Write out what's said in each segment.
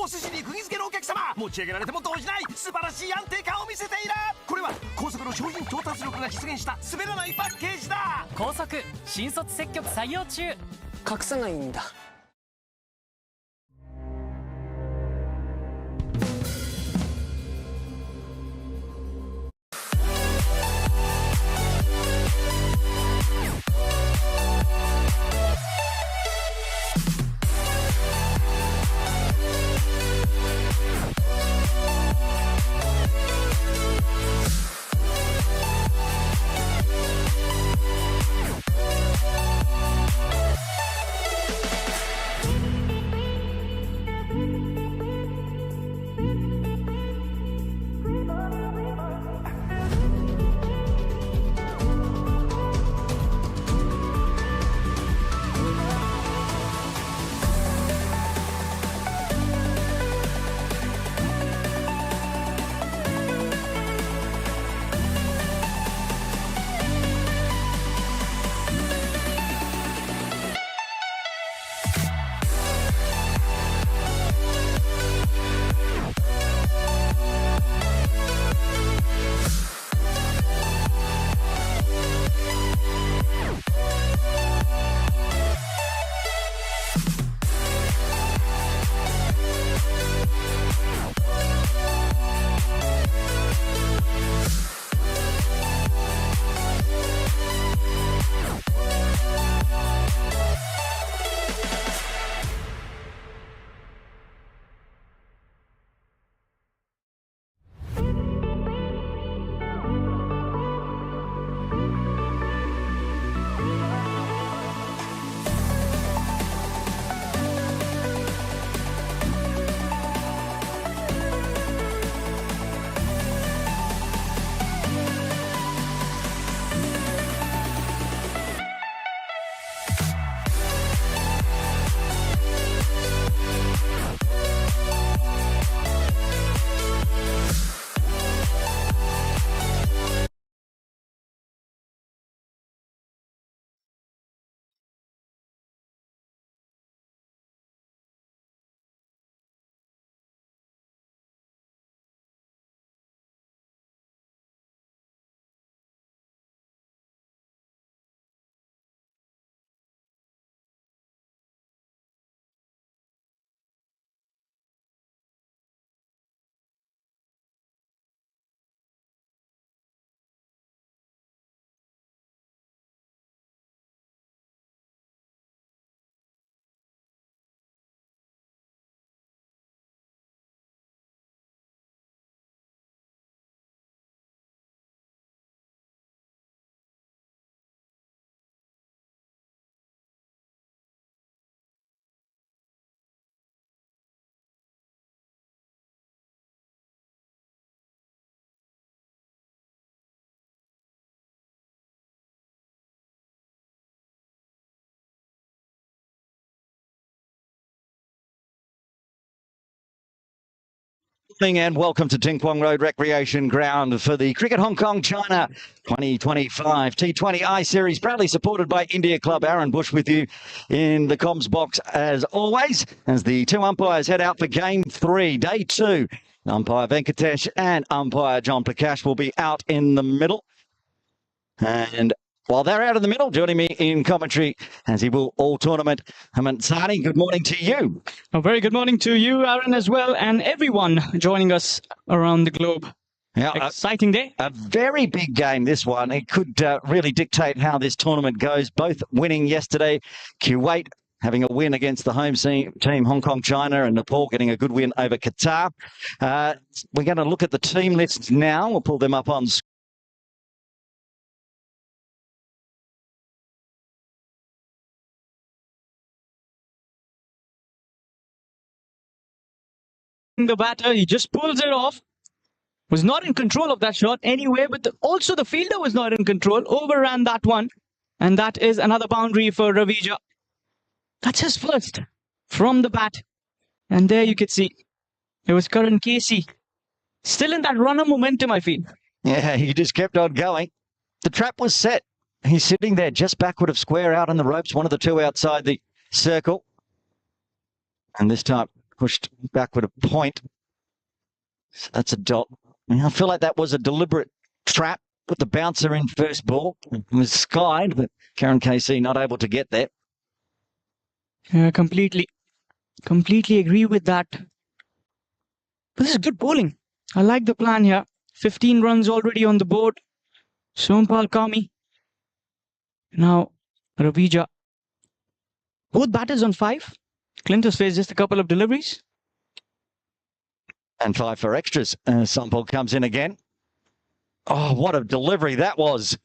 お寿司に釘付けのお客様、持ち上げられても動じない素晴らしい安定感を見せている。これは高速の商品調達力が実現した滑らないパッケージだ。高速新卒積極採用中。隠さないんだ。Morning and welcome to Ting Kwong Road Recreation Ground for the Cricket Hong Kong China 2025 T20 I Series, proudly supported by India Club. Aaron Bush with you in the comms box as always, as the two umpires head out for Game 3, Day 2. Umpire Venkatesh and umpire John Prakash will be out in the middle. And while they're out in the middle, joining me in commentary, as he will all tournament, Hemant Sahni, good morning to you. A very good morning to you, Aaron, as well, and everyone joining us around the globe. Yeah, exciting day. A very big game, this one. It could really dictate how this tournament goes. Both winning yesterday. Kuwait having a win against the home team, Hong Kong, China, and Nepal getting a good win over Qatar. We're going to look at the team lists now. We'll pull them up on screen. The batter, he just pulls it off. Was not in control of that shot anyway, but also the fielder was not in control. Overran that one. And that is another boundary for Ravija. That's his first from the bat. And there you could see it was Karan Casey. Still in that runner momentum, I feel. Yeah, he just kept on going. The trap was set. He's sitting there just backward of square out on the ropes, one of the two outside the circle. And this time pushed backward a point. So that's a dot. I feel like that was a deliberate trap. Put the bouncer in first ball. It was skied, but Karan Casey not able to get there. Completely agree with that. But this is good bowling. I like the plan here. 15 runs already on the board. Sompal Kami. Now, Ravija. Both batters on 5. Clint has faced just a couple of deliveries. And 5 for extras. Sompal comes in again. Oh, what a delivery that was.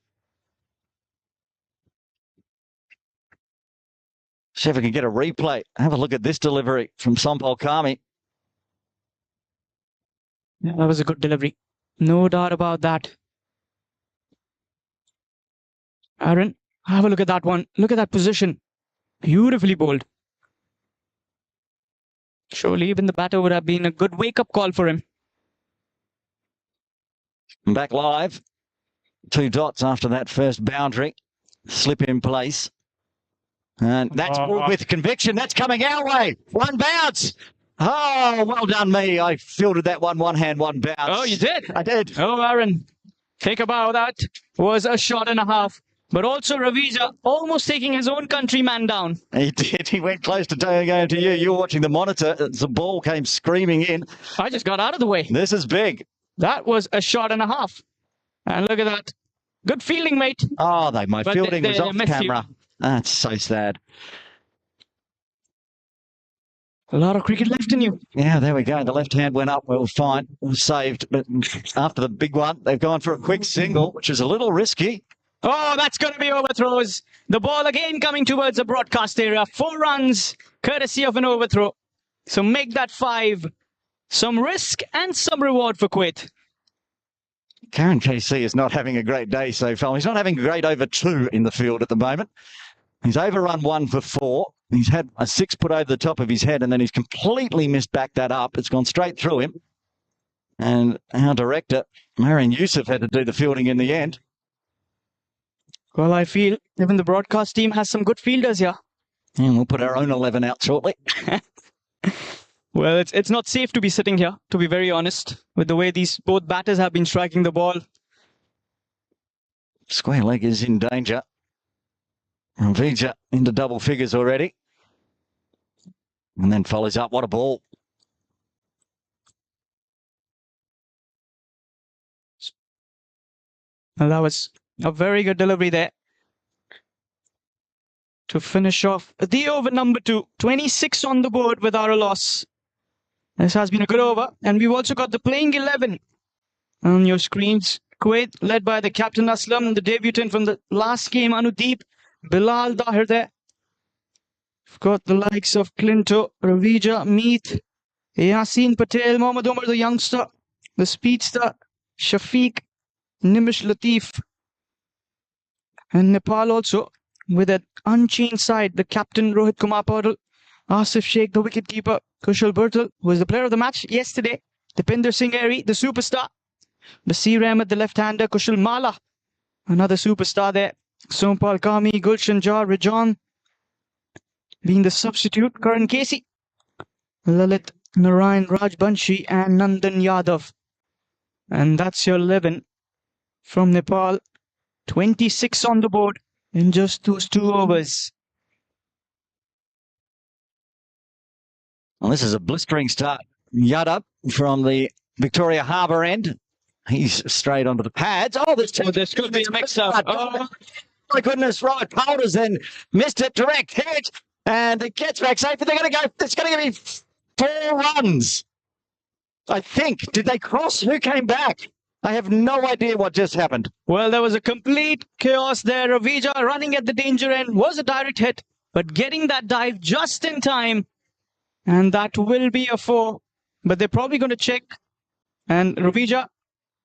See if we can get a replay. Have a look at this delivery from Sompal Kami. Yeah, that was a good delivery. No doubt about that. Aaron, have a look at that one. Look at that position. Beautifully bowled. Surely even the batter would have been a good wake-up call for him. Back live. 2 dots after that first boundary. Slip in place. And that's with conviction. That's coming our way. One bounce. Oh, well done me. I fielded that one hand, one bounce. Oh, you did? I did. Oh, Aaron. Think about that. Was a shot and a half. But also Ravija almost taking his own countryman down. He did. He went close to going to you. You were watching the monitor. The ball came screaming in. I just got out of the way. This is big. That was a shot and a half. And look at that. Good fielding, mate. Oh, my fielding was off camera. That's so sad. A lot of cricket left in you. Yeah, there we go. The left hand went up. Well, fine. It was saved. But after the big one, they've gone for a quick single, which is a little risky. Oh, that's going to be overthrows. The ball again coming towards the broadcast area. 4 runs, courtesy of an overthrow. So make that 5. Some risk and some reward for Kuwait. Karan Casey is not having a great day so far. He's not having a great over 2 in the field at the moment. He's overrun 1 for 4. He's had a 6 put over the top of his head, and then he's completely missed back that up. It's gone straight through him. And our director, Marion Youssef, had to do the fielding in the end. Well, I feel even the broadcast team has some good fielders here. And we'll put our own 11 out shortly. Well, it's not safe to be sitting here, to be very honest, with the way these both batters have been striking the ball. Square leg is in danger. Ravija into double figures already. And then follows up. What a ball. Well, that was a very good delivery there. To finish off the over number 2. 26 on the board without a loss. This has been a good over. And we've also got the playing 11 on your screens. Kuwait led by the captain Aslam, the debutant from the last game, Anudeep, Bilal Dahir there. We've got the likes of Clinto, Ravija, Meet, Yasin Patel, Mohammad Omar, the youngster, the speedster, Shafiq, Nimish Latif, and Nepal also with an unchanged side. The captain Rohit Kumar Paudel, Asif Sheikh, the wicketkeeper, Kushal Bertel, who was the player of the match yesterday. Dipinder Singh Airy, the superstar. Basir Ahmed, the left-hander. Kushal Mala, another superstar there. Sompal Kami, Gulshan Jar, Rajan being the substitute. Karan Casey, Lalit Narayan Rajbanshi and Nandan Yadav. And that's your 11 from Nepal. 26 on the board in just those 2 overs. Well, this is a blistering start. Yadav from the Victoria Harbour end. He's straight onto the pads. Oh, this could be a mix-up. Oh, my goodness, Robert Poulter's then missed it, direct hit, and it gets back safe, but they're going to go, it's going to be 4 runs. I think. Did they cross? Who came back? I have no idea what just happened. Well, there was a complete chaos there. Ravija running at the danger end was a direct hit, but getting that dive just in time. And that will be a 4. But they're probably going to check. And Ravija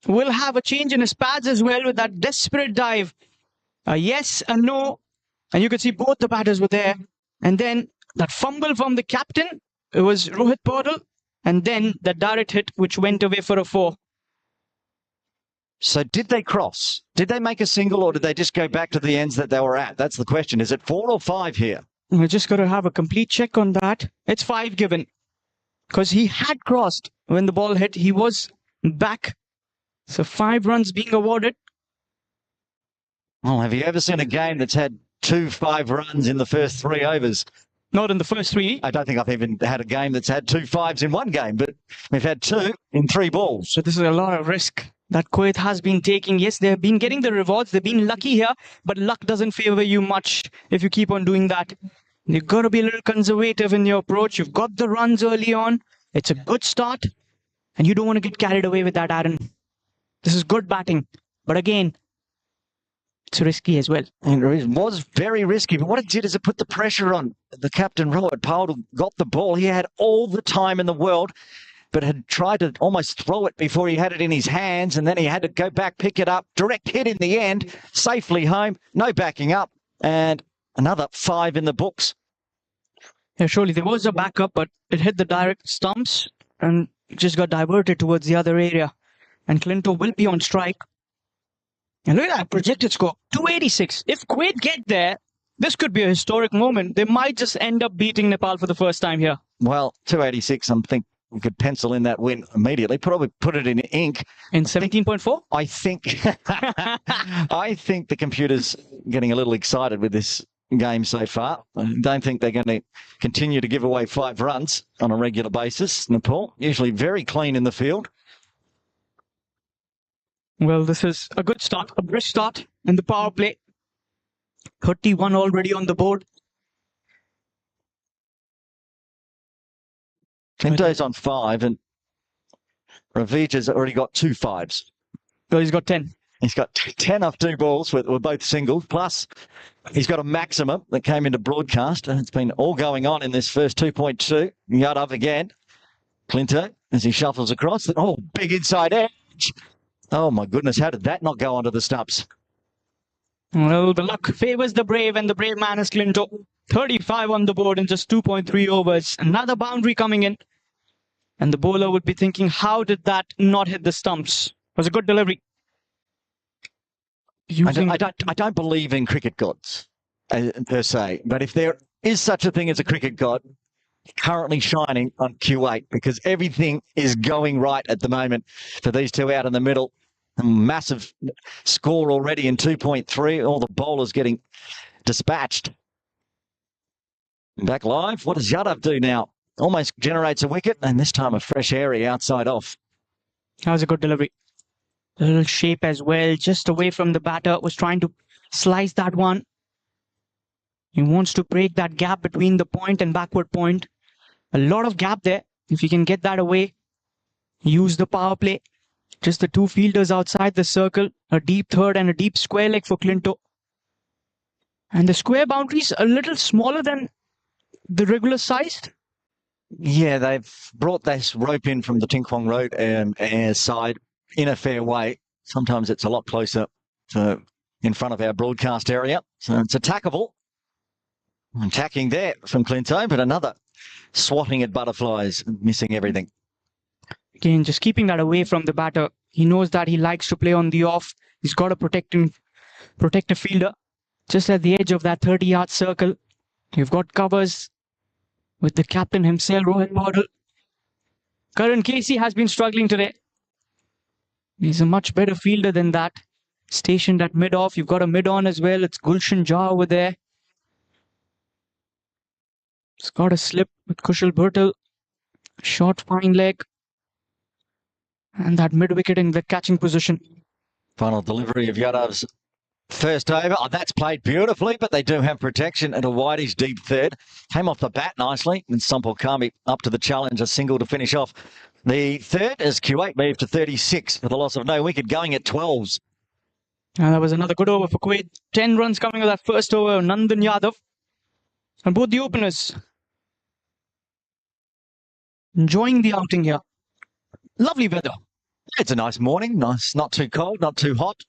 will have a change in his pads as well with that desperate dive. A yes, a no. And you could see both the batters were there. And then that fumble from the captain. It was Rohit Paudel. And then the direct hit, which went away for a 4. So did they cross? Did they make a single, or did they just go back to the ends that they were at? That's the question. Is it 4 or 5 here? I just got to have a complete check on that. It's 5 given. Because he had crossed when the ball hit. He was back. So 5 runs being awarded. Well, have you ever seen a game that's had 2 5 runs in the first 3 overs? Not in the first 3. I don't think I've even had a game that's had 2 5s in one game, but we've had 2 in 3 balls. So this is a lot of risk that Kuwait has been taking. Yes, they've been getting the rewards. They've been lucky here, but luck doesn't favor you much if you keep on doing that. You've got to be a little conservative in your approach. You've got the runs early on. It's a good start, and you don't want to get carried away with that, Aaron. This is good batting, but again, it's risky as well. And it was very risky, but what it did is it put the pressure on the captain, Rohit Paudel. Got the ball. He had all the time in the world, but had tried to almost throw it before he had it in his hands, and then he had to go back, pick it up, direct hit in the end, safely home, no backing up, and another 5 in the books. Yeah, surely there was a backup, but it hit the direct stumps and just got diverted towards the other area. And Clinton will be on strike. And look at that projected score, 286. If Kuwait get there, this could be a historic moment. They might just end up beating Nepal for the first time here. Well, 286, I think we could pencil in that win immediately. Probably put it in ink. In 17.4? I think I think the computer's getting a little excited with this game so far. I don't think they're going to continue to give away 5 runs on a regular basis. Nepal, usually very clean in the field. Well, this is a good start, a brisk start in the power play. 31 already on the board. Clinto's on 5 and Ravija's already got 2 5s. Well, he's got 10. He's got 10 off 2 balls, were both singles. Plus, he's got a maximum that came into broadcast. And it's been all going on in this first 2.2. Yadav again. Clinto, as he shuffles across. Oh, big inside edge. Oh, my goodness. How did that not go onto the stumps? Well, the luck favors the brave, and the brave man is Clinto. 35 on the board in just 2.3 overs. Another boundary coming in. And the bowler would be thinking, how did that not hit the stumps? It was a good delivery. I don't believe in cricket gods, per se. But if there is such a thing as a cricket god, currently shining on Kuwait, because everything is going right at the moment for these two out in the middle. A massive score already in 2.3. All the bowlers getting dispatched. Back live. What does Yadav do now? Almost generates a wicket, and this time a fresh airy outside off. That was a good delivery. A little shape as well, just away from the batter. Was trying to slice that one. He wants to break that gap between the point and backward point. A lot of gap there. If you can get that away, use the power play. Just the 2 fielders outside the circle. A deep third and a deep square leg for Clinto. And the square boundaries a little smaller than the regular sized. Yeah, they've brought this rope in from the Tinkwang Road side in a fair way. Sometimes it's a lot closer to in front of our broadcast area. So it's attackable. Attacking there from Clinto, but another swatting at butterflies, missing everything. Again, just keeping that away from the batter. He knows that he likes to play on the off. He's got a protective fielder just at the edge of that 30-yard circle. You've got covers with the captain himself, Rohit Bardal. Karan Casey has been struggling today. He's a much better fielder than that. Stationed at mid-off. You've got a mid-on as well. It's Gulshan Jha over there. It's got a slip with Kushal Bhurtel. Short fine leg. And that mid-wicket in the catching position. Final delivery of Yadav's first over. Oh, that's played beautifully, but they do have protection at a Whitey's deep third. Came off the bat nicely. And Sampal Kami up to the challenge, a single to finish off the third as Kuwait moved to 36 for the loss of no wicket, going at 12s. And that was another good over for Kuwait. 10 runs coming with that first over, Nandan Yadav. And both the openers enjoying the outing here. Lovely weather. It's a nice morning. Nice, not too cold, not too hot.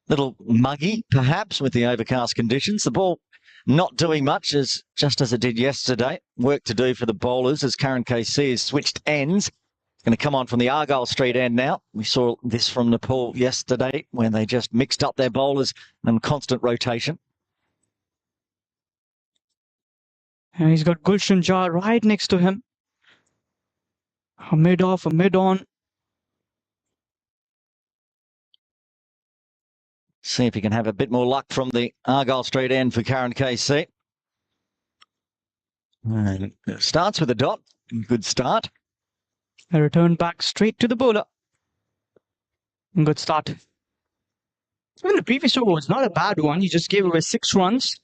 Little muggy, perhaps, with the overcast conditions. The ball not doing much, just as it did yesterday. Work to do for the bowlers as Karan KC has switched ends. Going to come on from the Argyle Street end now. We saw this from Nepal yesterday when they just mixed up their bowlers and constant rotation. And he's got Gulshan Jha right next to him. A mid-off, a mid-on. See if he can have a bit more luck from the Argyle Street end for Karan KC. And starts with a dot. Good start. A return back straight to the bowler. Good start. Even the previous over was not a bad one. He just gave away 6 runs.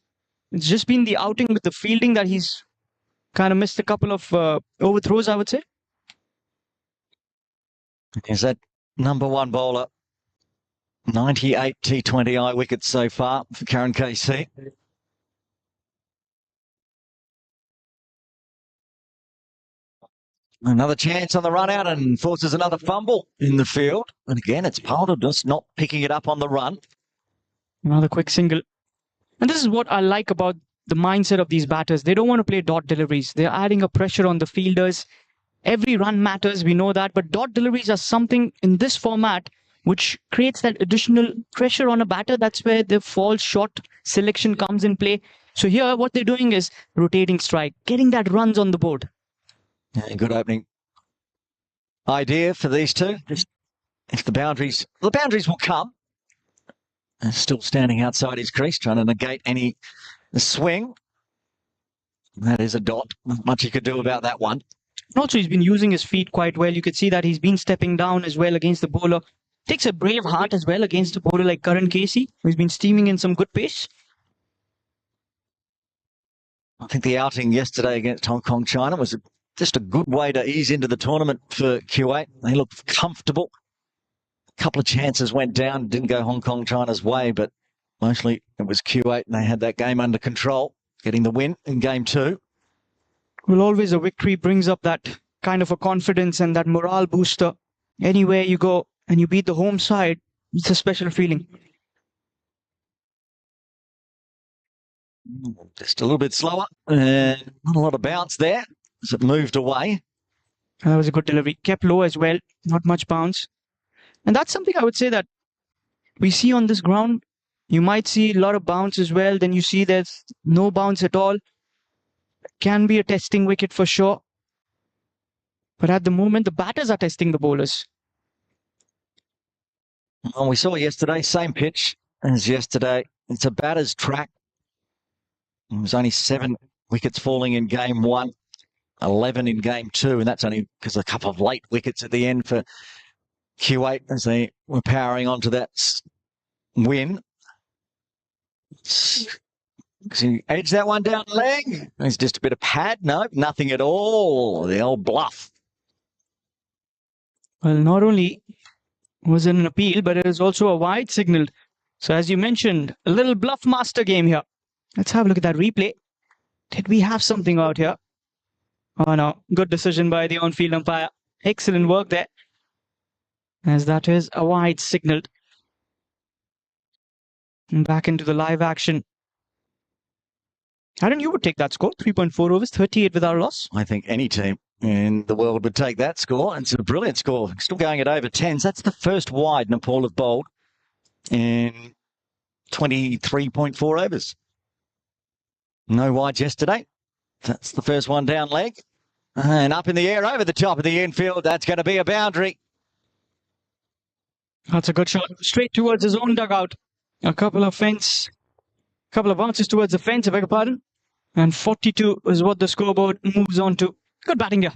It's just been the outing with the fielding that he's kind of missed a couple of overthrows, I would say. Is that number one bowler? 98 T20I wickets so far for Karan KC. Another chance on the run out and forces another fumble in the field. And again, it's Poulter just not picking it up on the run. Another quick single. And this is what I like about the mindset of these batters. They don't want to play dot deliveries. They're adding a pressure on the fielders. Every run matters, we know that. But dot deliveries are something in this format which creates that additional pressure on a batter. That's where the false shot selection comes in play. So here, what they're doing is rotating strike, getting that runs on the board. Yeah, good opening idea for these two. Just if the boundaries will come. Still standing outside his crease, trying to negate any swing. That is a dot. Not much he could do about that one. And also, he's been using his feet quite well. You could see that he's been stepping down as well against the bowler. Takes a brave heart as well against a bowler like Karan Casey, who's been steaming in some good pace. I think the outing yesterday against Hong Kong, China was just a good way to ease into the tournament for Kuwait. They looked comfortable. A couple of chances went down, didn't go Hong Kong, China's way, but mostly it was Kuwait and they had that game under control, getting the win in game 2. Well, always a victory brings up that kind of a confidence and that morale booster. Anywhere you go and you beat the home side, it's a special feeling. Just a little bit slower and not a lot of bounce there as it moved away. And that was a good delivery. Kept low as well, not much bounce. And that's something I would say that we see on this ground. You might see a lot of bounce as well. Then you see there's no bounce at all. Can be a testing wicket for sure. But at the moment, the batters are testing the bowlers. Well, we saw yesterday, same pitch as yesterday. It's a batter's track. There was only 7 wickets falling in game 1, 11 in game 2, and that's only because of a couple of late wickets at the end for Kuwait as they were powering on to that win. Because he edged that one down the leg. It's just a bit of pad. No, nothing at all. The old bluff. Well, not only was it an appeal, but it is also a wide signal. So as you mentioned, a little bluff master game here. Let's have a look at that replay. Did we have something out here? Oh no, good decision by the on-field umpire. Excellent work there. As that is a wide signal. And back into the live action. Aaron, you would take that score. 3.4 overs, 38 without a loss. I think any team in the world would take that score. It's a brilliant score. Still going at over 10s. That's the first wide Nepal have bowled in 23.4 overs. No wides yesterday. That's the first one down leg. And up in the air over the top of the infield. That's going to be a boundary. That's a good shot. Straight towards his own dugout. A couple of bounces towards the fence, I beg your pardon. And 42 is what the scoreboard moves on to. Good batting here.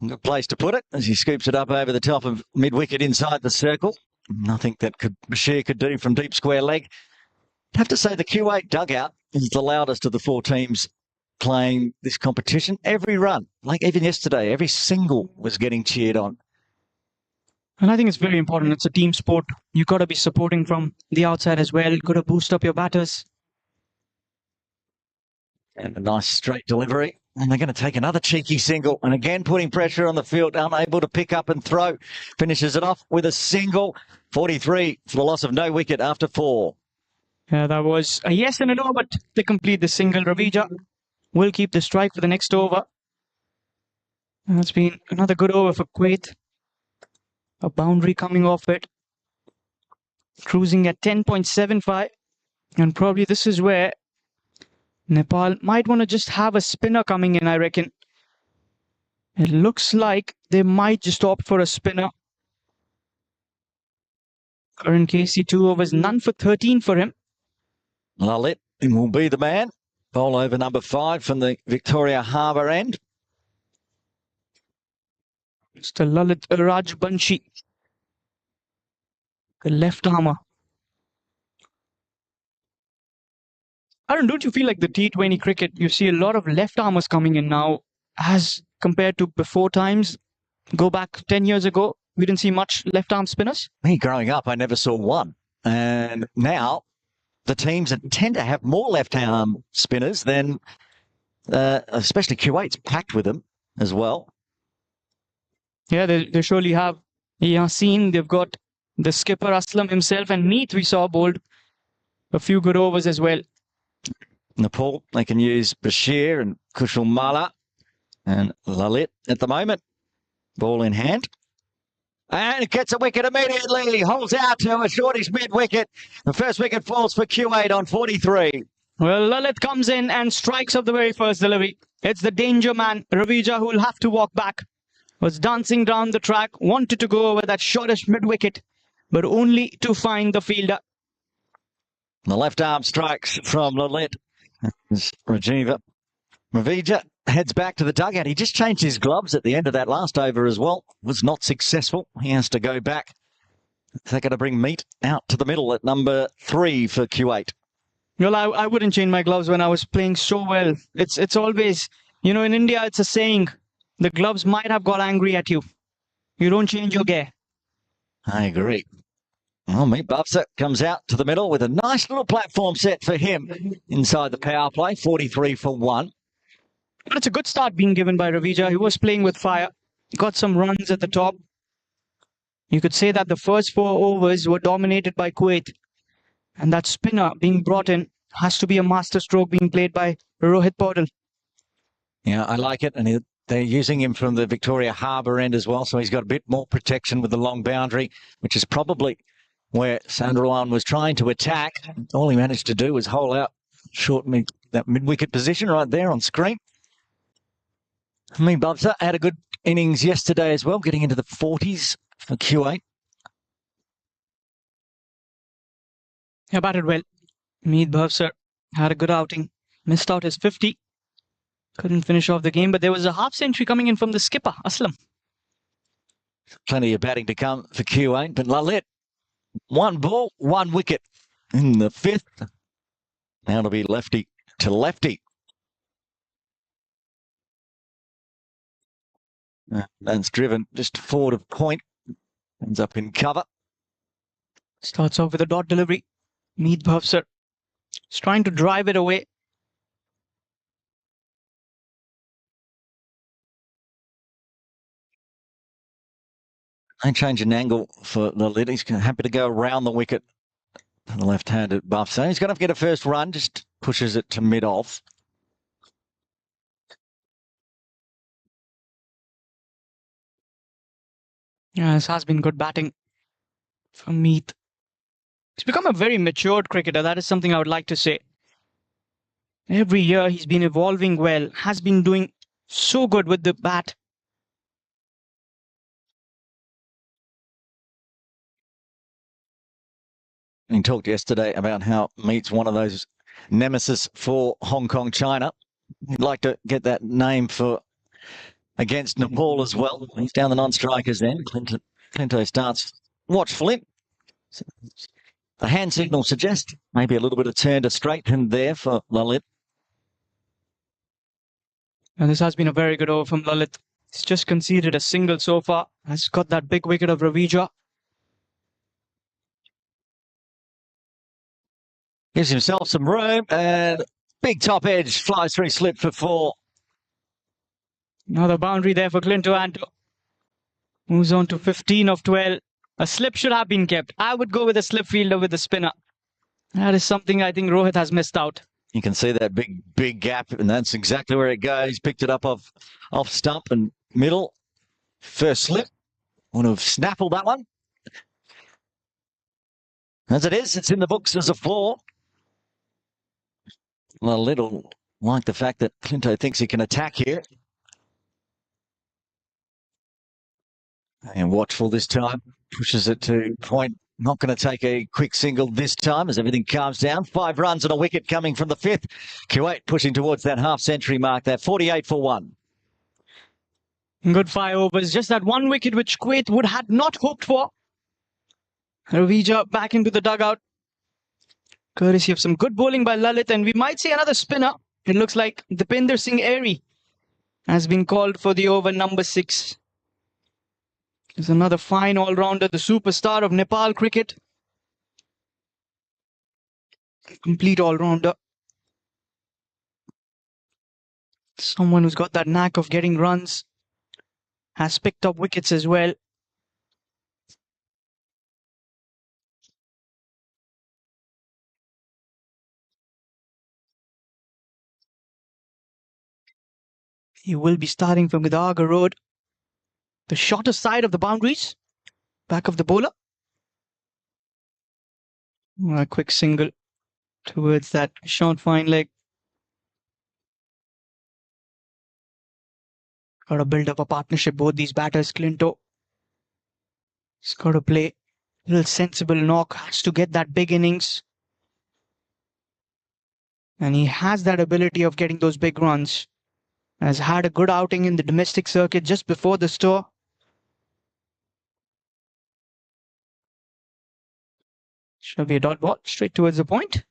Good place to put it as he scoops it up over the top of mid-wicket inside the circle. Nothing that Bashir could do from deep square leg. I have to say the Kuwait dugout is the loudest of the four teams playing this competition. Every run, like even yesterday, every single was getting cheered on. And I think it's very important. It's a team sport. You've got to be supporting from the outside as well. You've got to boost up your batters. And a nice straight delivery. And they're going to take another cheeky single. And again, putting pressure on the field, unable to pick up and throw. Finishes it off with a single. 43 for the loss of no wicket after 4. Yeah, that was a yes and a no, but they complete the single. Ravija will keep the strike for the next over. And it's been another good over for Kuwait. A boundary coming off it. Cruising at 10.75. And probably this is where Nepal might want to just have a spinner coming in, I reckon. It looks like they might just opt for a spinner. Current KC 2 overs, none for 13 for him. Lalit will be the man. Bowl over number 5 from the Victoria Harbour end. Mr. Lalit Rajbanshi, the left armour. Aaron, don't you feel like the T20 cricket, you see a lot of left armers coming in now as compared to before times? Go back 10 years ago, we didn't see much left arm spinners. Me growing up, I never saw one. And now the teams that tend to have more left arm spinners than, especially Kuwait's packed with them as well. Yeah, they surely have. Yasin, they've got the skipper Aslam himself, and Neath we saw bowled a few good overs as well. Nepal, they can use Bashir and Kushal Mala and Lalit at the moment. Ball in hand. And it gets a wicket immediately. Holds out to a shortish mid-wicket. The first wicket falls for Kuwait on 43. Well, Lalit comes in and strikes off the very first delivery. It's the danger man, Ravija, who will have to walk back. Was dancing down the track, wanted to go over that shortish mid-wicket, but only to find the fielder. The left arm strikes from Lalit. Ravija heads back to the dugout. He just changed his gloves at the end of that last over as well. Was not successful. He has to go back. They're going to bring Meat out to the middle at number 3 for Kuwait. Well, I wouldn't change my gloves when I was playing so well. It's always, in India, it's a saying, the gloves might have got angry at you. You don't change your gear. I agree. Well, Meat Bubser comes out to the middle with a nice little platform set for him inside the power play, 43 for 1. But it's a good start being given by Ravija. He was playing with fire. Got some runs at the top. You could say that the first 4 overs were dominated by Kuwait. And that spinner being brought in has to be a master stroke being played by Rohit Paudel. Yeah, I like it. And they're using him from the Victoria Harbour end as well. So he's got a bit more protection with the long boundary, which is probably where Sunderland was trying to attack. All he managed to do was hole out short that mid-wicket position right there on screen. Bubser had a good innings yesterday as well, getting into the 40s for Kuwait. He batted well. Mead Bhavsar had a good outing. Missed out his 50. Couldn't finish off the game, but there was a half century coming in from the skipper, Aslam. Plenty of batting to come for Kuwait, but Lalit, 1 ball, 1 wicket in the 5th. Now to be lefty to lefty. That's driven just forward of point. Ends up in cover. Starts off with a dot delivery. Mead Bhavsar is trying to drive it away. I change an angle for Lalit. He's happy to go around the wicket. The left-handed buff. So he's going to get a first run. Just pushes it to mid-off. Yeah, this has been good batting from Meath. He's become a very matured cricketer. That is something I would like to say. Every year he's been evolving well, has been doing so good with the bat. We talked yesterday about how Meath's one of those nemesis for Hong Kong, China. He'd like to get that name for against Nepal as well. He's down the non-strikers then. Clinto starts watchful. The hand signal suggests maybe a little bit of turn to straighten there for Lalit. And this has been a very good over from Lalit. He's just conceded a single so far. Has got that big wicket of Ravija. Gives himself some room and big top edge flies through slip for 4. Another boundary there for Clinto Anto. Moves on to 15 of 12. A slip should have been kept. I would go with a slip fielder with a spinner. That is something I think Rohit has missed out. You can see that big gap, and that's exactly where it goes. Picked it up off stump and middle. First slip. Want to have snappled that one. As it is, it's in the books as a 4. A little like the fact that Clinto thinks he can attack here. And watchful this time. Pushes it to point. Not going to take a quick single this time as everything calms down. 5 runs and a wicket coming from the 5th. Kuwait pushing towards that half-century mark there. 48 for 1. Good 5 overs. Just that 1 wicket which Kuwait would had not hoped for. Ravija back into the dugout. Courtesy of some good bowling by Lalit, and we might see another spinner. It looks like Dipinder Singh Airy has been called for the over number 6. There's another fine all-rounder, the superstar of Nepal cricket. Complete all-rounder. Someone who's got that knack of getting runs. Has picked up wickets as well. He will be starting from Gidaga Road. The shorter side of the boundaries. Back of the bowler. A quick single towards that short fine leg. Got to build up a partnership, both these batters. Clinto. He's got to play a little sensible knock. Has to get that big innings. And he has that ability of getting those big runs. Has had a good outing in the domestic circuit just before the tour. Should be a dot ball straight towards the point.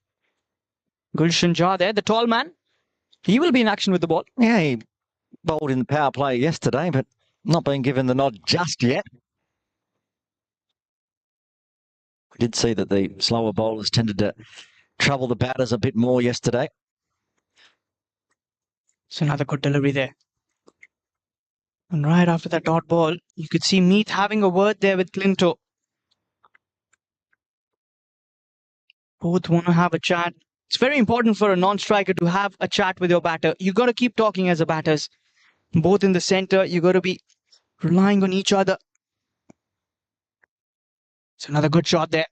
Gulshan Jha there, the tall man. He will be in action with the ball. Yeah, he bowled in the power play yesterday, but not being given the nod just yet. We did see that the slower bowlers tended to trouble the batters a bit more yesterday. It's another good delivery there. And right after that dot ball, you could see Meath having a word there with Clinto. Both want to have a chat. It's very important for a non-striker to have a chat with your batter. You got to keep talking as a batters. Both in the center, you got to be relying on each other. It's another good shot there.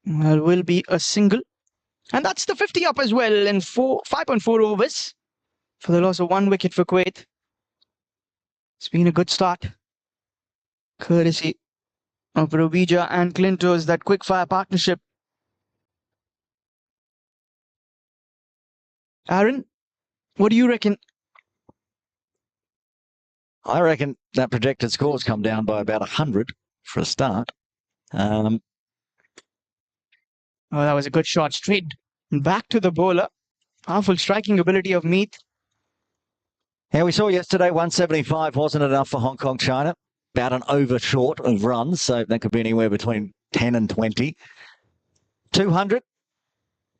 There will be a single. And that's the 50 up as well in 5.4 overs. For the loss of 1 wicket for Kuwait. It's been a good start. Courtesy of Ravija and Clinto's, that quick-fire partnership. Aaron, what do you reckon? I reckon that projected score's come down by about 100 for a start. Oh, that was a good shot. Straight back to the bowler. Powerful striking ability of Meath. Yeah, we saw yesterday 175 wasn't enough for Hong Kong, China. About an over short of runs, so that could be anywhere between 10 and 20. 200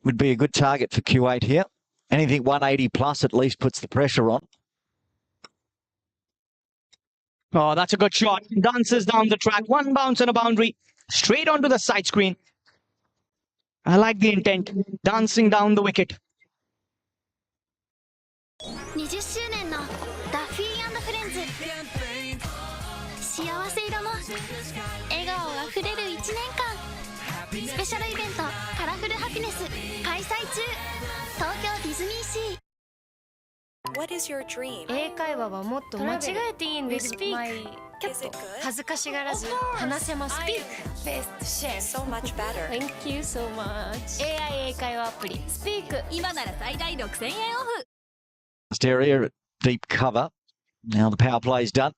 would be a good target for Kuwait here. Anything 180 plus at least puts the pressure on. Oh, that's a good shot. Dances down the track. 1 bounce and a boundary. Straight onto the side screen. I like the intent. Dancing down the wicket. 20周年のダッフィー&フレンズ幸せ色の What is your dream? 英会話はもっと間違えていいんです。 With my- Speak キャッ Is it ト good? 恥ずかしがらず話せます。 Speak Best chef. So much better. Thank you so much. AI 英会話アプリ Speak 今なら最大6000円オフ。 Last area, deep cover. Now the power play's done.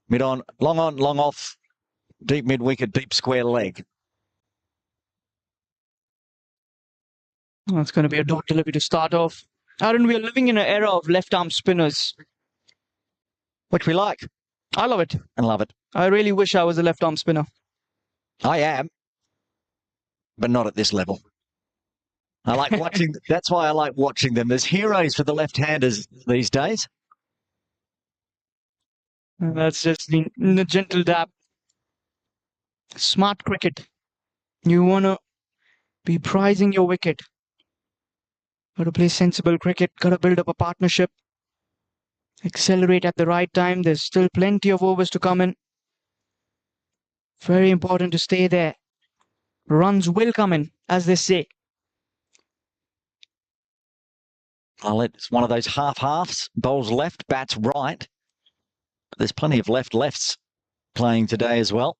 Mid on, long off. Deep mid wicket, deep square leg. That's going to be a dot delivery to start off. Aaron, we are living in an era of left-arm spinners. Which we like I love it. and love it. I really wish I was a left-arm spinner. I am, but not at this level. I like watching. That's why I like watching them. There's heroes for the left-handers these days. That's just the gentle dab. Smart cricket. You want to be prizing your wicket. Got to play sensible cricket. Got to build up a partnership. Accelerate at the right time. There's still plenty of overs to come in. Very important to stay there. Runs will come in, as they say. It's one of those half-halves. Bowls left, bats right. There's plenty of lefts playing today as well.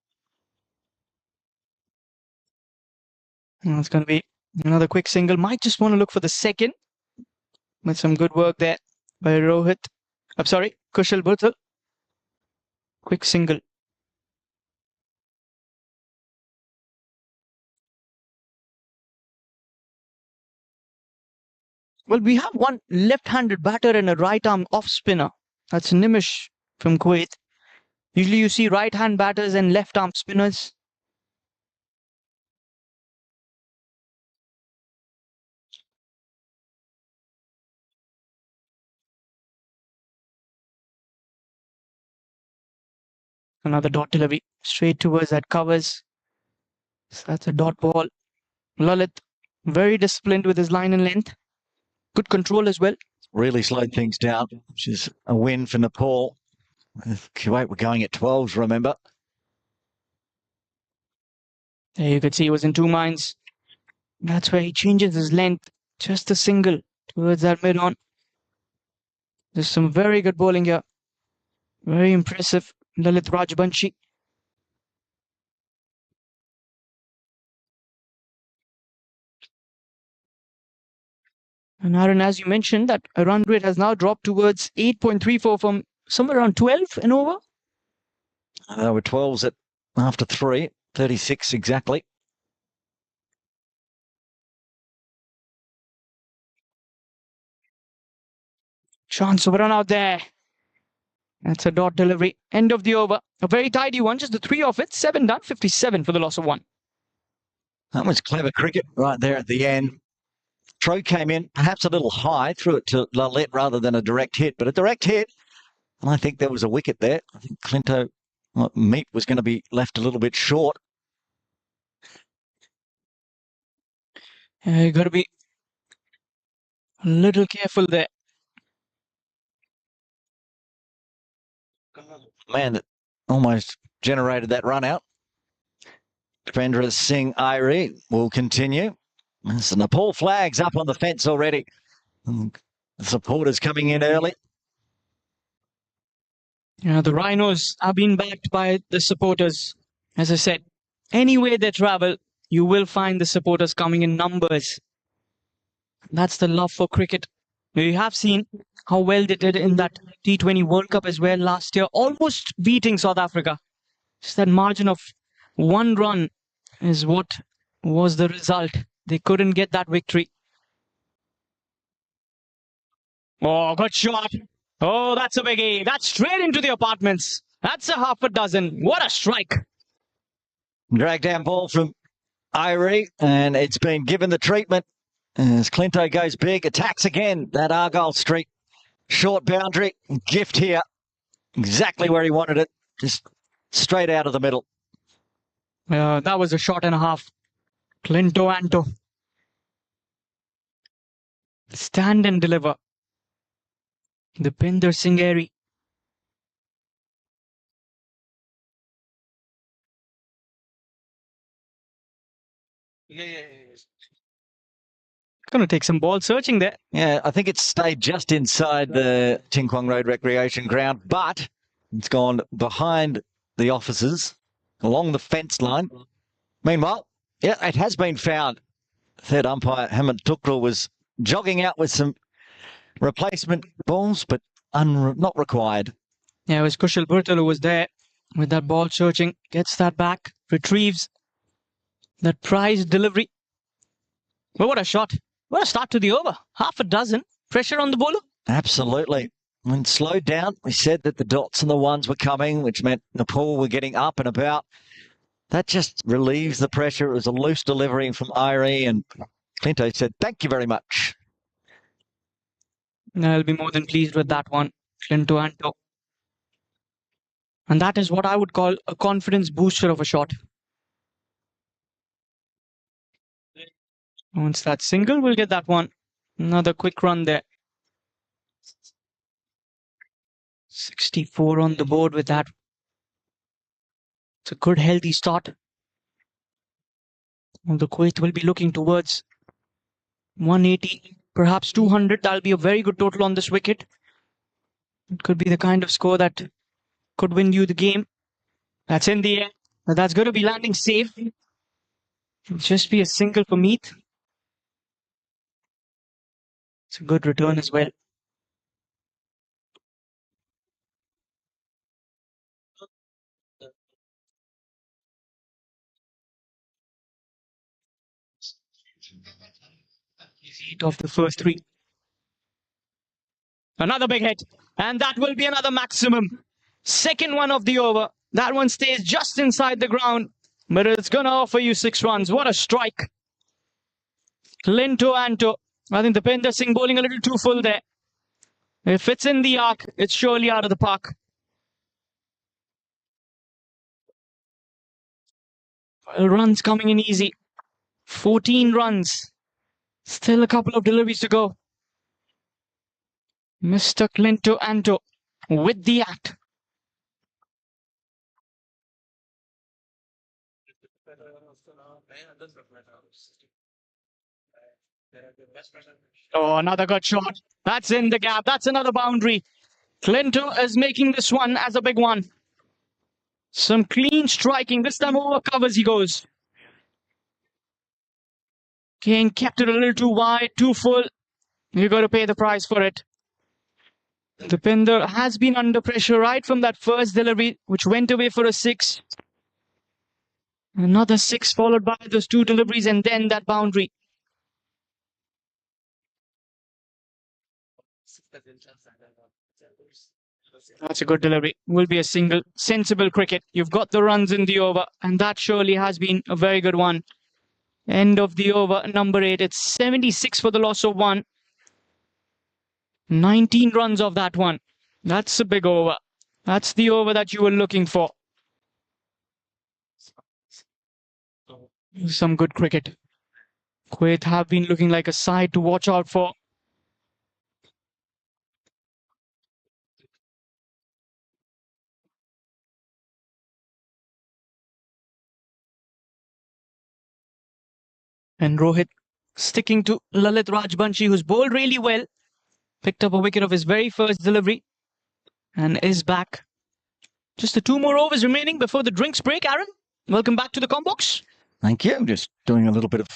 It's going to be another quick single. Might just want to look for the second. With some good work there by Rohit. I'm sorry, Kushal Bhutal. Quick single. Well, we have one left-handed batter and a right-arm off-spinner. That's Nimish from Kuwait. Usually you see right-hand batters and left-arm spinners. Another dot delivery straight towards that covers. So that's a dot ball. Lalit, very disciplined with his line and length. Good control as well. Really slowed things down, which is a win for Nepal. Kuwait were going at 12s, remember? There you could see he was in two minds. That's where he changes his length. Just a single towards that mid-on. There's some very good bowling here. Very impressive. Lalit Rajbanshi. And Aaron, as you mentioned, that run rate has now dropped towards 8.34 from somewhere around 12 and over. There were 12s at after 3, 36 exactly. Chance of a run out there. That's a dot delivery. End of the over. A very tidy one. Just the 3 of it. 7 done. 57 for the loss of 1. That was clever cricket right there at the end. Throw came in, perhaps a little high, threw it to Lalit rather than a direct hit, but a direct hit. And I think there was a wicket there. I think Clinto, Meat was going to be left a little bit short. You got to be a little careful there. Man, that almost generated that run out. Devendra Singh Irie will continue. There's the Nepal flags up on the fence already. The supporters coming in early. Yeah, the Rhinos are being backed by the supporters. As I said, anywhere they travel, you will find the supporters coming in numbers. That's the love for cricket. You have seen how well they did in that T20 World Cup as well last year, almost beating South Africa. Just that margin of 1 run is what was the result. They couldn't get that victory. Oh, good shot. Oh, that's a biggie. That's straight into the apartments. That's a half a dozen. What a strike. Drag down ball from Irie, and it's been given the treatment. As Clinto goes big, attacks again. That Argyle Street short boundary. Gift here. Exactly where he wanted it. Just straight out of the middle. That was a shot and a half. Clinto Anto. Stand and deliver. Deepinder Singh Airy. Going to take some ball searching there. Yeah, I think it's stayed just inside the Ting Kwang Road Recreation Ground, but it's gone behind the offices, along the fence line. Meanwhile, yeah, it has been found. Third umpire Hamid Tukrul was jogging out with some replacement balls, but not required. Yeah, it was Kushal Bhurtal who was there with that ball searching. Gets that back, retrieves that prize delivery. But what a shot. What a start to the over. Half a dozen. Pressure on the bowler. Absolutely. When slowed down, we said that the dots and the ones were coming, which meant Nepal were getting up and about. That just relieves the pressure. It was a loose delivery from Irie, and Clinto said, thank you very much. I'll be more than pleased with that one. Clinto Anto. And that is what I would call a confidence booster of a shot. Once that's single, we'll get that one. Another quick run there. 64 on the board with that. It's a good, healthy start. Well, the Kuwait will be looking towards 180, perhaps 200. That'll be a very good total on this wicket. It could be the kind of score that could win you the game. That's in the air. That's going to be landing safe. It'll just be a single for Meath. It's a good return as well. Eight of the first three. Another big hit. And that will be another maximum. Second one of the over. That one stays just inside the ground. But it's going to offer you 6 runs. What a strike. Clinto Anto. I think Dipender Singh bowling a little too full there. If it's in the arc, it's surely out of the park. Well, runs coming in easy. 14 runs. Still a couple of deliveries to go. Mr. Clinto Anto with the act. Oh, another good shot. That's in the gap. That's another boundary. Clinto is making this one as a big one. Some clean striking. This time over covers he goes. Kane kept it a little too wide, too full. You got to pay the price for it. Dipender has been under pressure right from that first delivery, which went away for a 6. Another 6 followed by those 2 deliveries and then that boundary. That's a good delivery. Will be a single. Sensible cricket. You've got the runs in the over, and that surely has been a very good one. End of the over, number 8. It's 76 for the loss of 1. 19 runs of that one. That's a big over. That's the over that you were looking for. Some good cricket. Kuwait have been looking like a side to watch out for. And Rohit sticking to Lalit Rajbanshi, who's bowled really well. Picked up a wicket of his very first delivery and is back. Just the 2 more overs remaining before the drinks break. Aaron, welcome back to the Combox. Thank you. Just doing a little bit of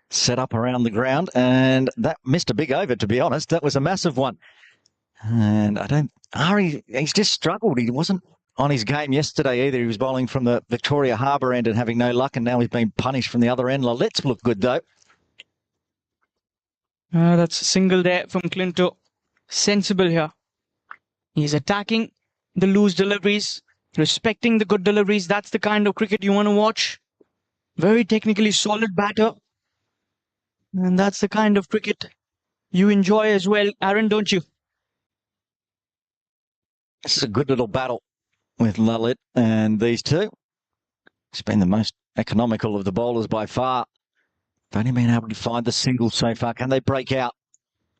setup around the ground, and that missed a big over, to be honest. That was a massive one. And Ari, he's just struggled. He wasn't on his game yesterday either. He was bowling from the Victoria Harbour end and having no luck, and now he's been punished from the other end. Let's look good, though. That's a single there from Clinto. Sensible here. He's attacking the loose deliveries, respecting the good deliveries. That's the kind of cricket you want to watch. Very technically solid batter. And that's the kind of cricket you enjoy as well, Aaron, don't you? This is a good little battle with Lalit and these two. He's been the most economical of the bowlers by far. They've only been able to find the single so far. Can they break out?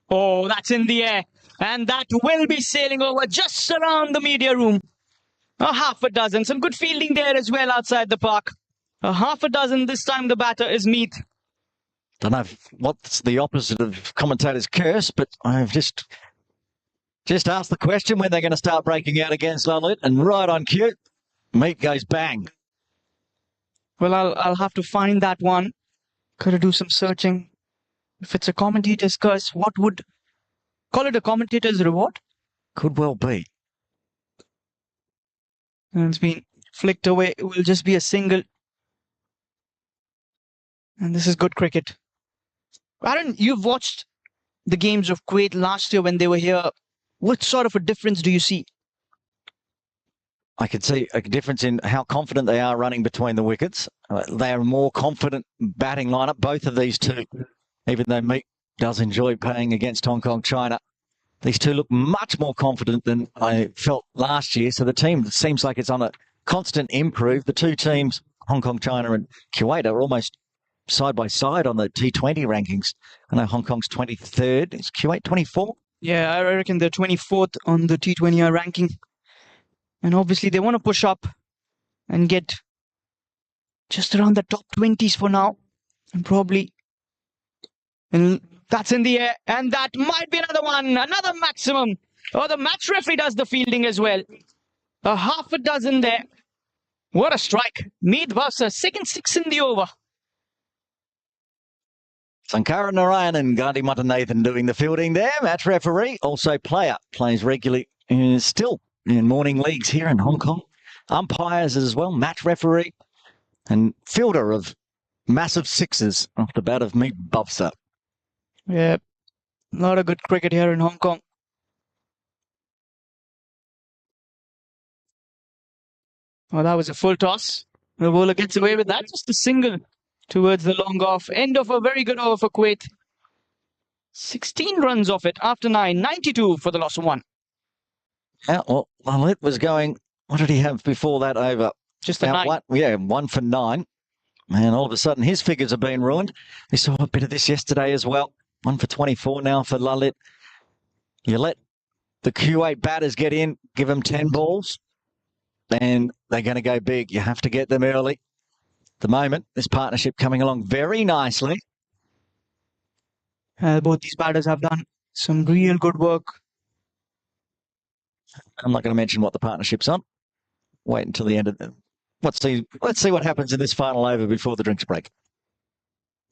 Oh, that's in the air. And that will be sailing over just around the media room. A half a dozen. Some good fielding there as well outside the park. A half a dozen. This time the batter is Meath. Don't know what's the opposite of commentator's curse, but I've just asked the question when they're going to start breaking out against Lalit, and right on cue, Meat goes bang. Well, I'll have to find that one. Gotta do some searching. If it's a commentator's curse, what would call it a commentator's reward? Could well be. And it's been flicked away. It will just be a single. And this is good cricket. Aaron, you've watched the games of Kuwait last year when they were here. What sort of a difference do you see? I could see a difference in how confident they are running between the wickets. They are a more confident batting lineup, both of these two, even though Meat does enjoy playing against Hong Kong, China. These two look much more confident than I felt last year. So the team seems like it's on a constant improve. The two teams, Hong Kong, China and Kuwait, are almost side by side on the T20 rankings. I know Hong Kong's 23rd. Is Kuwait 24? Yeah, I reckon they're 24th on the T20 ranking. And obviously they want to push up and get just around the top 20s for now. And probably... And that's in the air. And that might be another one. Another maximum. Oh, the match referee does the fielding as well. A half a dozen there. What a strike. Meet Bhavsar, second six in the over. Sankara Narayan and Gandhi Mutanathan doing the fielding there. Match referee, also player, plays regularly, is still in morning leagues here in Hong Kong. Umpires as well, match referee and fielder of massive sixes off the bat of Meet Bhavsar. Yeah, a lot of good cricket here in Hong Kong. Oh, that was a full toss. The bowler gets away with that. Just a single towards the long off. End of a very good over for Kuwait. 16 runs off it after 9. 92 for the loss of 1. Yeah, well, Lalit was going, what did he have before that over? Just a 9. 1 for 9. And all of a sudden his figures have been ruined. We saw a bit of this yesterday as well. 1 for 24 now for Lalit. You let the Kuwait batters get in, give them 10 balls, and they're going to go big. You have to get them early. At the moment, this partnership coming along very nicely. Both these batters have done some real good work. I'm not going to mention what the partnership's on. Wait until the end of the... Let's see what happens in this final over before the drinks break.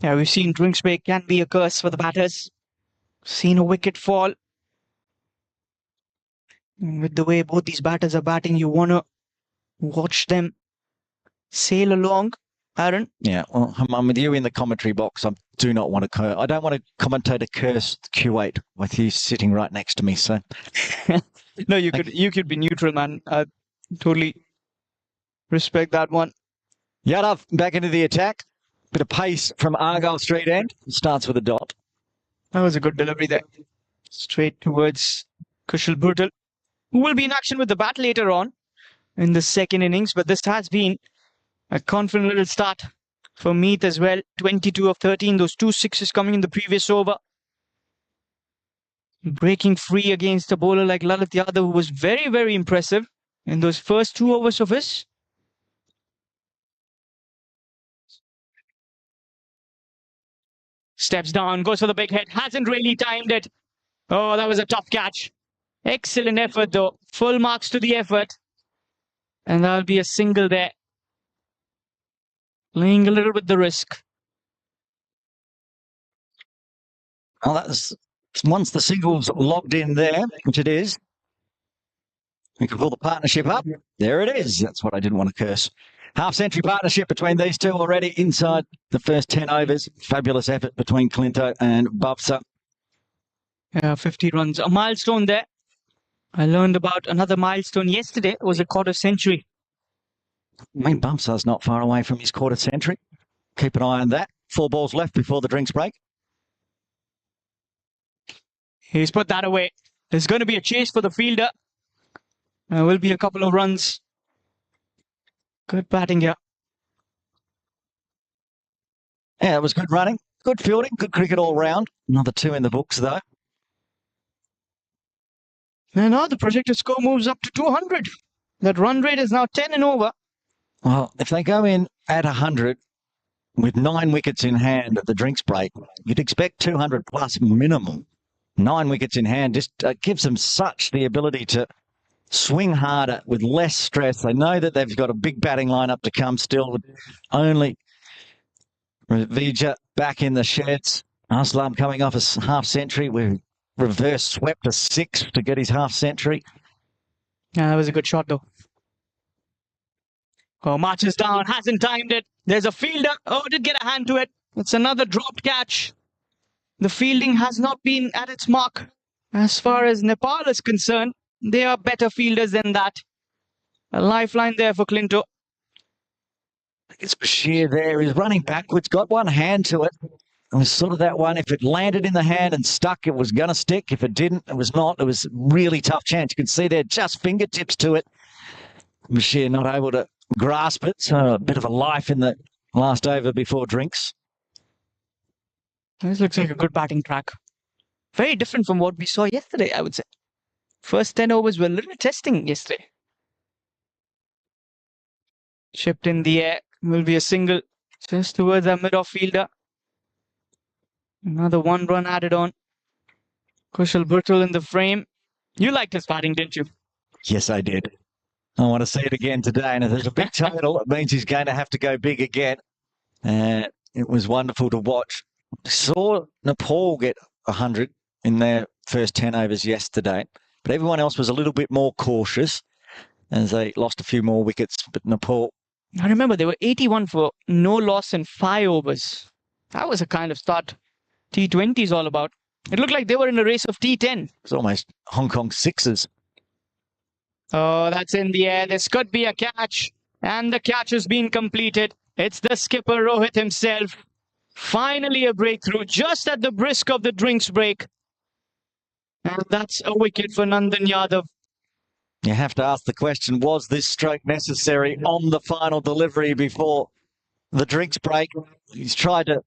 Yeah, we've seen drinks break can be a curse for the batters. Seen a wicket fall. And with the way both these batters are batting, you want to watch them sail along, Aaron. Yeah, well, I'm with you in the commentary box. I do not want to I don't want to commentate a curse Kuwait with you sitting right next to me. So no, you could be neutral, man. I totally respect that one. Yadav back into the attack. Bit of pace from Argyle Street End. Starts with a dot. That was a good delivery there. Straight towards Kushal Bhurtal, who will be in action with the bat later on in the second innings. But this has been a confident little start for Meet as well. 22 of 13. Those 2 sixes coming in the previous over. Breaking free against a bowler like Lalit Yadav, who was very, very impressive in those first 2 overs of his. Steps down, goes for the big hit. Hasn't really timed it. Oh, that was a tough catch. Excellent effort though. Full marks to the effort. And that'll be a single there. Playing a little with the risk. Well, that's once the single's logged in there, which it is. We can pull the partnership up. There it is. That's what I didn't want to curse. Half-century partnership between these two already inside the first 10 overs. Fabulous effort between Clinto and Bhavsar. Yeah, 50 runs. A milestone there. I learned about another milestone yesterday. It was a quarter century. I mean, Bhavsar's not far away from his quarter century. Keep an eye on that. 4 balls left before the drinks break. He's put that away. There's going to be a chase for the fielder. There will be a couple of runs. Good batting here. Yeah, it was good running, good fielding, good cricket all round. Another 2 in the books, though. And now the projected score moves up to 200. That run rate is now 10 and over. Well, if they go in at 100, with 9 wickets in hand at the drinks break, you'd expect 200 plus minimum. 9 wickets in hand just gives them such the ability to swing harder with less stress. They know that they've got a big batting lineup to come still, with only Vija back in the sheds. Aslam coming off a half century. We reverse swept a 6 to get his half century. Yeah, that was a good shot though. Oh, marches down, hasn't timed it. There's a fielder. Oh, did get a hand to it. It's another dropped catch. The fielding has not been at its mark. As far as Nepal is concerned, they are better fielders than that. A lifeline there for Clinto. It's Bashir there. He's running backwards, got one hand to it. It was sort of that one. If it landed in the hand and stuck, it was going to stick. If it didn't, it was not. It was a really tough chance. You can see there just fingertips to it. Bashir not able to grasp it. So a bit of a life in the last over before drinks. This looks like a good batting track. Very different from what we saw yesterday, I would say. First 10 overs were a little testing yesterday. Chipped in the air. Will be a single just towards our mid-off fielder. Another 1 run added on. Kushal Bhuttal in the frame. You liked his batting, didn't you? Yes, I did. I want to see it again today. And if there's a big total, it means he's going to have to go big again. It was wonderful to watch. Saw Nepal get 100 in their first 10 overs yesterday, but everyone else was a little bit more cautious as they lost a few more wickets. But Nepal, I remember they were 81 for no loss in 5 overs. That was a kind of start T20 is all about. It looked like they were in a race of T10. it's almost Hong Kong sixes. Oh, that's in the air. This could be a catch. And the catch has been completed. It's the skipper Rohit himself. Finally a breakthrough just at the brisk of the drinks break. And that's a wicket for Nandan Yadav. You have to ask the question, was this stroke necessary on the final delivery before the drinks break? He's tried to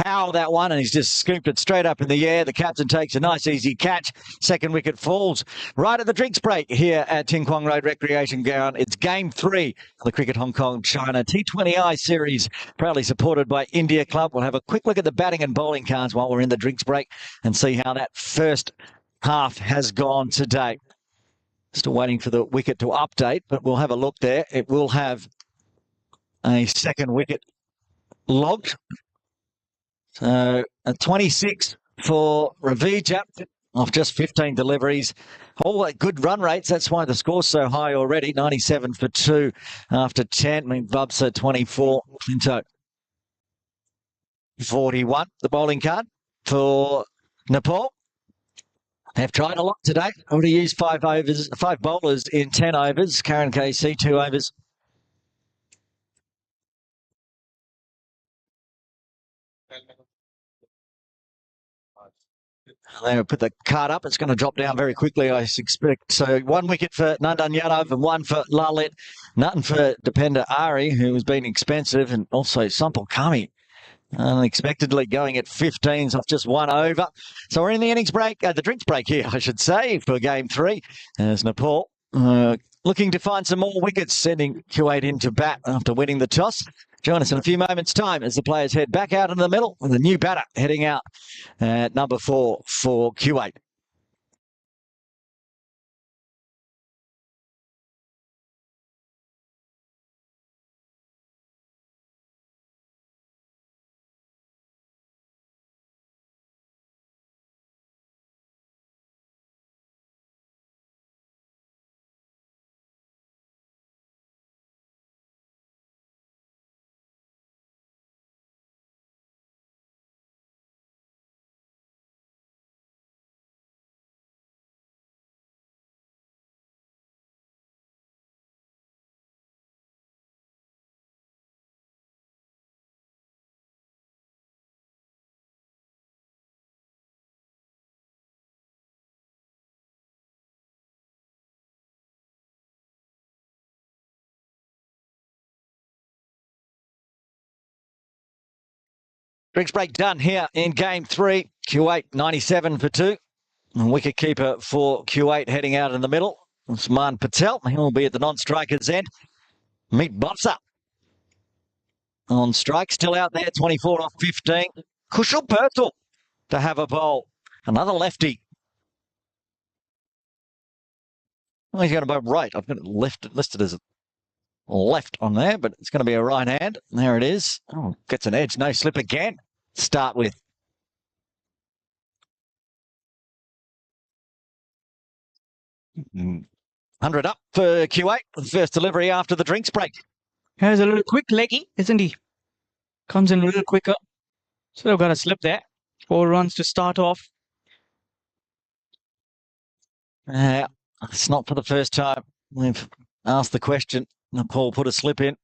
power that one and he's just scooped it straight up in the air. The captain takes a nice easy catch. Second wicket falls right at the drinks break here at Ting Kwang Road Recreation Ground. It's game 3 of the Cricket Hong Kong China T20I series, proudly supported by India Club. We'll have a quick look at the batting and bowling cards while we're in the drinks break and see how that first half has gone today. Still waiting for the wicket to update, but we'll have a look there. It will have a second wicket logged. So a 26 for Ravija off just 15 deliveries. All good run rates. That's why the score's so high already. 97 for 2 after 10. I mean, Vubsa 24. Clinto 41. The bowling card for Nepal. They've tried a lot today. Already used 5 bowlers in 10 overs. Karen KC 2 overs. They put the card up. It's going to drop down very quickly, I expect. So 1 wicket for Nandan Yadav and 1 for Lalit. Nothing for Dipender Ari, who has been expensive, and also Sampal Kami unexpectedly going at 15s off just 1 over. So we're in the innings break, the drinks break here, I should say, for game 3. As Nepal looking to find some more wickets, sending Kuwait into bat after winning the toss. Join us in a few moments' time as the players head back out in the middle with a new batter heading out at number 4 for Kuwait. Drinks break done here in game 3. Kuwait 97 for 2. Wicket keeper for Kuwait heading out in the middle. Usman Patel. He'll be at the non-striker's end. Meet Bopsa. on strike. Still out there, 24 off 15. Kushal Perthal to have a bowl. Another lefty. Well, he's going to bowl right. I've got it listed as left on there, but it's going to be a right hand. There it is. Oh, gets an edge. No slip again. Start with. Mm. 100 up for Kuwait. The first delivery after the drinks break. Has a little quick leggy, isn't he? Comes in a little quicker. Should have got a slip there. 4 runs to start off. It's not for the first time we've asked the question. Nepal put a slip in.